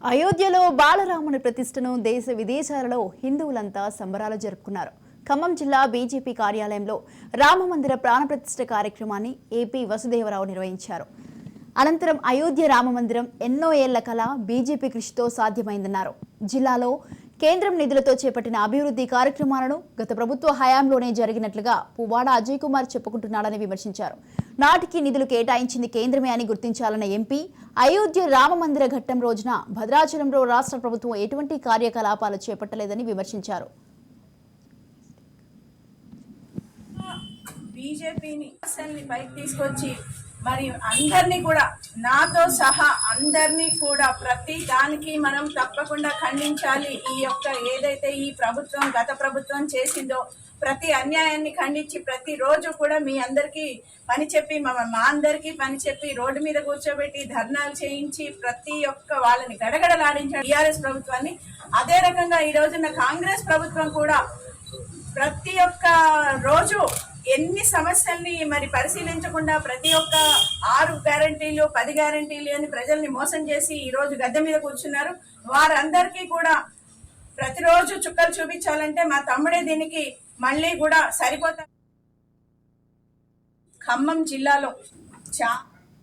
అయోధ్యలో బాలరాముని ప్రతిష్టను దేశ విదేశాలలో హిందువులంతా సంబరాలు జరుపుకున్నారు. ఖమ్మం జిల్లా బీజేపీ కార్యాలయంలో రామమందిర ప్రాణప్రతిష్ఠ కార్యక్రమాన్ని ఏపీ వసుదేవరావు నిర్వహించారు. అనంతరం అయోధ్య రామమందిరం ఎన్నో ఏళ్ల కళ బీజేపీ కృషితో సాధ్యమైందన్నారు. జిల్లాలో కేంద్రం నిధులతో చేపట్టిన అభివృద్ధి కార్యక్రమాలను గత ప్రభుత్వ హయాంలోనే జరిగినట్లుగా పువ్వాడ అజయ్ కుమార్ చెప్పుకుంటున్నాడని విమర్శించారు. నాటికి నిధులు కేటాయించింది కేంద్రమే అని గుర్తించాలన్న ఎంపీ అయోధ్య రామమందిర ఘట్టం రోజున భద్రాచలంలో రాష్ట్ర ప్రభుత్వం ఎటువంటి కార్యకలాపాలు చేపట్టలేదని విమర్శించారు. బీజేపీని పైకి తీసుకొచ్చి మరి అందరినీ కూడా నాతో సహా అందరినీ కూడా ప్రతి దానికి మనం తప్పకుండా ఖండించాలి. ఈ యొక్క ఏదైతే ఈ ప్రభుత్వం గత ప్రభుత్వం చేసిందో ప్రతి అన్యాయాన్ని ఖండించి ప్రతిరోజు కూడా మీ అందరికీ పని చెప్పి మా అందరికీ పని చెప్పి రోడ్డు మీద కూర్చోబెట్టి ధర్నాలు చేయించి ప్రతి ఒక్క వాళ్ళని గడగడలాడించారు టీఆర్ఎస్ ప్రభుత్వాన్ని. అదే రకంగా ఈ రోజున కాంగ్రెస్ ప్రభుత్వం కూడా ప్రతి ఒక్క రోజు ఎన్ని సమస్యల్ని మరి పరిశీలించకుండా ప్రతి ఒక్క 6 గ్యారంటీలు 10 గ్యారంటీలు అని ప్రజల్ని మోసం చేసి ఈ రోజు గద్దె మీద కూర్చున్నారు. వారందరికీ కూడా ప్రతిరోజు చుక్కలు చూపించాలంటే మా తమ్ముడే దీనికి మళ్ళీ కూడా సరిపోతారు. ఖమ్మం జిల్లాలో